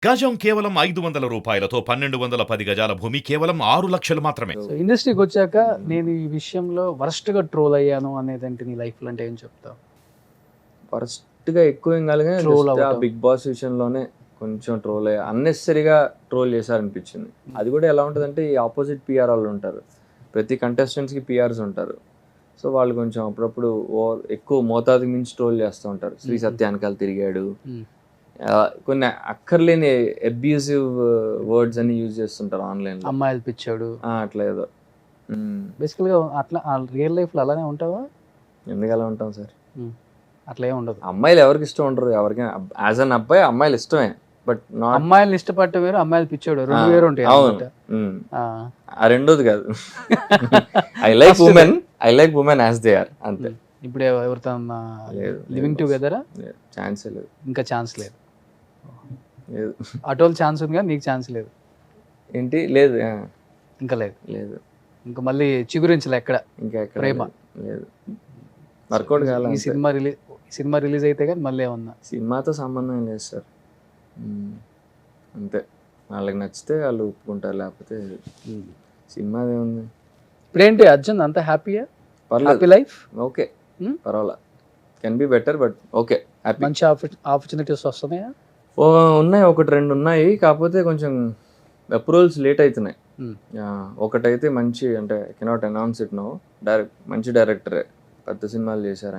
గజం కేవలం 500 రూపాయలతో 1210 గజాల భూమి కేవలం 6 లక్షలు మాత్రమే. సో ఇండస్ట్రీకి వచ్చాక నేను ఈ విషయంలో వరస్ట్గా ట్రోల్ అయ్యాను అనేదంటే నీ లైఫ్లో అంటే ఏం చెప్తావు? వరస్ట్గా ఎక్కువ ఏం కాదు కానీ Troll just ఆ అవ్వటం. బిగ్ బాస్ విషయంలోనే కొంచెం ట్రోల్ అయ్యా, అన్నెసరీగా ట్రోల్ చేశారనిపించింది. అది కూడా ఎలా ఉంటుందంటే ఈ ఆపోజిట్ పిఆర్ వాళ్ళు ఉంటారు, ప్రతి కంటెస్టెంట్స్కి పిఆర్స్ ఉంటారు. సో వాళ్ళు కొంచెం అప్పుడప్పుడు ఎక్కువ మోతాదు మించి ట్రోల్ చేస్తూ ఉంటారు. శ్రీ సత్యానికాలు తిరిగాడు, కొన్ని అక్కర్లేని అబ్యూజివ్ వర్డ్స్ అని యూజ్ చేస్తుంటారు ఆన్లైన్లో. అమ్మాయిలు పిచ్చాడు అట్లా ఏదో బేసికల్గా అట్లా రియల్ లైఫ్లో అలానే ఉంటావా? ఎందుకు అలా ఉంటాం సార్? అట్లా ఏం ఉండదు. అమ్మాయిలు ఎవరికి ఇష్టం ఉండరు, ఎవరికైనా యాజ్ అన్ అబ్బాయి అమ్మాయిలు ఇష్టమే, బట్ నాట్ అమ్మాయిలు ఇష్టపడటం వేరు, అమ్మాయిలు పిచ్చాడు రెండు వేరు ఉంటాయి అవును. అన్నమాట. ఆ రెండోది కాదు. I like women as they are, అంతే. ఇప్పుడు ఎవరితో లేదు, లివింగ్ టుగెదరా? ఛాన్సే లేదు. ఇంకా ఛాన్స్ లేదు. లేదు అటోల్ ఛాన్స్ ఉంది కానీ నీకు ఛాన్స్ లేదు. ఏంటి లేదు? ఇంకా లేదు. లేదు ఇంకా మళ్ళీ చిగురించలే ఎక్కడ ఇంకా ఎక్కడ ప్రేమ. లేదు, వర్కౌట్ కావాలి. ఈ సినిమా రిలీజ్ అయితే కానీ మళ్ళీ ఏమన్నా సినిమాతో సంబంధం ఏం లేదు సార్, అంతే. వాళ్ళకి నచ్చితే వాళ్ళు ఒప్పుకుంటారు, లేకపోతే సినిమా ఏముంది. ఇప్పుడేంటి అర్జున్ అంత హ్యాపీయా? హ్యాపీ పర్లేదు, లైఫ్, ఓకే, పర్వాలా. Can be better but okay, happy. మంచి ఆపర్చునిటీస్ వస్తున్నాయా? ఉన్నాయి, ఒకటి రెండు ఉన్నాయి, కాకపోతే కొంచెం అప్రూవల్స్ లేట్ అవుతున్నాయి. ఒకటైతే మంచి, అంటే కెనాట్ అనౌన్స్ ఇట్ నో, మంచి డైరెక్టరే, పెద్ద సినిమాలు చేశారు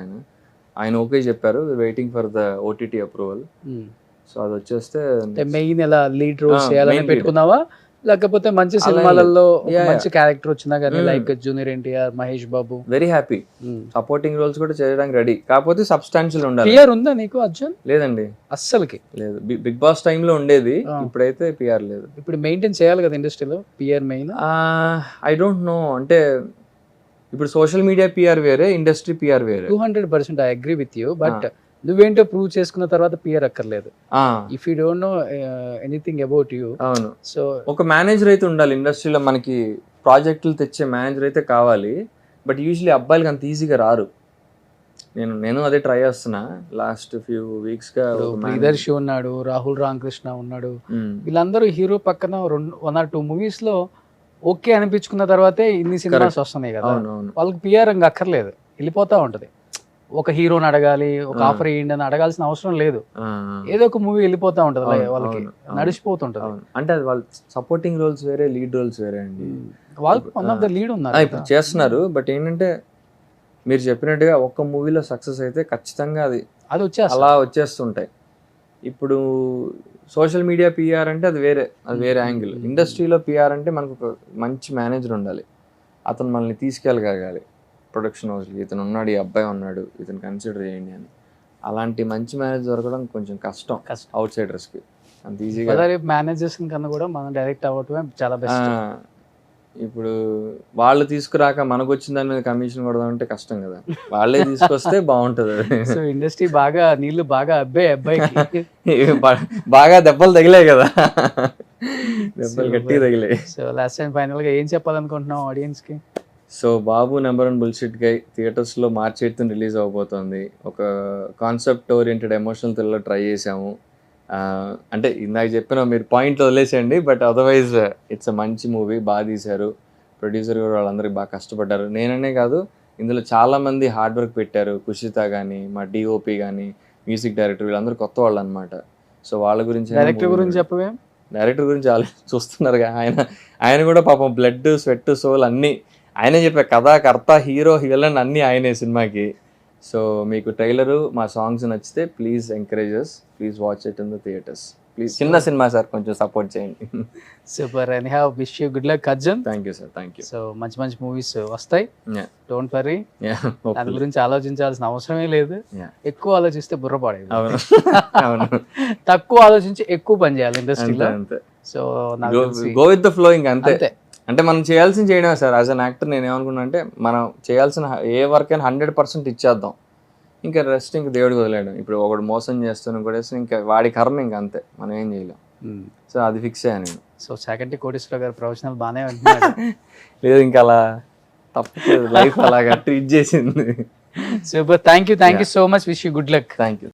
ఆయన ఓకే చెప్పారు, waiting for the OTT approval. So అది వచ్చేస్తే మెయిన్ ఎలా లీడ్ రోల్స్ main చేయాలని lead. పెట్టుకున్నావా, లేకపోతే మంచి అలా సినిమాలలో Yeah, మంచి క్యారెక్టర్ వచ్చినా కానీ Hmm. Like junior NTR, Mahesh Babu? Very happy, supporting roles కూడా చేయడానికి రెడీ, కాకపోతే సబ్స్టాన్షియల్ ఉండాలి. పిఆర్ ఉందా నీకు అర్జున్? లేదండి, అస్సలకి లేదు. బిగ్ బాస్ టైంలో ఉండేది, Ah. ఇప్పుడైతే పిఆర్ లేదు. ఇప్పుడు మెయింటైన్ చేయాలి కదా ఇండస్ట్రీలో PR main. I don't know, అంటే ఇప్పుడు సోషల్ మీడియా పిఆర్ వేరే, ఇండస్ట్రీ పిఆర్ వేరే. 200% I agree with you, but నువ్వేంటో ప్రూవ్ చేసుకున్న తర్వాత పిఆర్ అక్కర్లేదు. If you don't know anything about you, అవును, సో ఒక మేనేజర్ అయితే ఉండాలి ఇండస్ట్రీలో, మనకి ప్రాజెక్టులు తెచ్చే మేనేజర్ అయితే కావాలి. బట్ యూజువలీ అబ్బాయిలకి అంత ఈజీగా రారు. నేను అదే ట్రై చేస్తున్నా లాస్ట్ ఫ్యూ వీక్స్గా. ప్రియదర్శి ఉన్నాడు, రాహుల్ రామకృష్ణ ఉన్నాడు, వీళ్ళందరూ హీరో పక్కన 1 or 2 మూవీస్ లో ఓకే అనిపించుకున్న తర్వాతే ఇన్ని సినిమాస్ వస్తున్నాయి కదా. అవునవును, వాళ్ళకి పిఆర్ ఇంకా అక్కర్లేదు, వెళ్ళిపోతా ఉంటది. ఒక హీరోని అడగాలి, ఒక ఆఫర్ వేయండి అని అడగాల్సిన అవసరం లేదు. ఏదో ఒక మూవీ వెళ్ళిపోతా ఉంటది, వాళ్ళకి నడిచిపోతుంటది. అంటే అది వాళ్ళు సపోర్టింగ్ రోల్స్ వేరే, లీడ్ రోల్స్ వేరే అండి. వాళ్ళకి వన్ ఆఫ్ ద లీడ్ ఉన్నారు ఇప్పుడు చేస్తున్నారు, బట్ ఏంటంటే మీరు చెప్పినట్టుగా ఒక్క మూవీలో సక్సెస్ అయితే ఖచ్చితంగా అది వచ్చేస్తా. అలా వచ్చేస్తుంటాయి. ఇప్పుడు సోషల్ మీడియా పిఆర్ అంటే అది వేరే యాంగిల్. ఇండస్ట్రీలో పిఆర్ అంటే మనకు ఒక మంచి మేనేజర్ ఉండాలి, అతను మనల్ని తీసుకెళ్ళగలగాలి ప్రొడక్షన్ హౌస్కి, ఇతను ఉన్నాడు, ఈ అబ్బాయి ఉన్నాడు, ఇతను కన్సిడర్ చేయండి అని. అలాంటి మంచి మేనేజర్ దొరకడం కొంచెం కష్టం అవుట్ సైడర్స్కి, అంత ఈజీగా. మేనేజర్స్ కన్నా కూడా మనం డైరెక్ట్ అవ్వటమే చాలా బెస్ట్. ఇప్పుడు వాళ్ళు తీసుకురాక మనకు వచ్చిన దాని మీద కమిషన్ కొడదాం అంటే కష్టం కదా, వాళ్ళే తీసుకొస్తే బాగుంటది. సో ఇండస్ట్రీ బాగా నీళ్లు బాగా అబ్బాయికి బాగా దెబ్బలు తగిలాయి కదా, దెబ్బలు గట్టిగా తగిలాయి. సో లాస్ట్ అండ్ ఫైనల్ గా ఏం చెప్పాలనుకుంటున్నావు ఆడియన్స్ కి? సో బాబు #1 బుల్షిట్ గై థియేటర్స్లో March 8th రిలీజ్ అవబోతోంది. ఒక concept oriented emotional thriller try చేసాము. అంటే ఇందాక చెప్పిన మీరు పాయింట్లు వదిలేసేయండి, బట్ అదర్వైజ్ ఇట్స్ అ మంచి మూవీ, బాగా తీశారు. ప్రొడ్యూసర్ కూడా వాళ్ళందరికీ బాగా కష్టపడ్డారు. నేననే కాదు, ఇందులో చాలామంది హార్డ్ వర్క్ పెట్టారు. కుషిత కానీ, మా డిఓపి కానీ, మ్యూజిక్ డైరెక్టర్, వీళ్ళందరూ కొత్త వాళ్ళు అనమాట. సో వాళ్ళ గురించి, డైరెక్టర్ గురించి చెప్పవే? డైరెక్టర్ గురించి చూస్తున్నారుగా, ఆయన కూడా పాపం బ్లడ్, స్వెట్, సోల్ అన్నీ ఆయనే చెప్పే, కథ, హీరో, విలన్ అన్నీ ఆయనే సినిమాకి. సో మీకు ట్రైలరు, మా సాంగ్స్ నచ్చితే please encourages, please watch it in the theatres please. చిన్న సినిమా సార్, కొంచెం సపోర్ట్ చేయండి. Super, and have wish you good luck Arjun. Thank you sir, thank you. So మంచి మూవీస్ వస్తాయి, డోంట్ వరీ. దాని గురించి ఆలోచించాల్సిన అవసరమే లేదు. ఎక్కువ ఆలోచిస్తే బుర్ర పాడేది, తక్కువ ఆలోచించి ఎక్కువ పని చేయాలి ఇండస్ట్రీలో. So go with the flow, ఇంకా అంతే. అంటే మనం చేయాల్సింది చేయడమే సార్. యాజ్ అన్ యాక్టర్ నేను ఏమనుకున్నా అంటే, మనం చేయాల్సిన ఏ వర్క్ అయినా 100% ఇచ్చేద్దాం, ఇంకా రెస్ట్ ఇంకా దేవుడికి వదిలేయడం. ఇప్పుడు ఒకడు మోసం చేస్తాను కూడా, ఇంకా వాడి కర్మ, ఇంకా అంతే, మనం ఏం చేయలేం. సో అది ఫిక్స్ అయ్యాను నేను. సో చాగంటి కోటేశ్వర గారు ప్రొఫెషనల్ బాగానే ఉంటున్నాడు. లేదు, ఇంకా అలా తప్పలేదు, లైఫ్ అలాగా ట్రీట్ చేసింది. Super, thank you so much, wish you good luck. Thank you.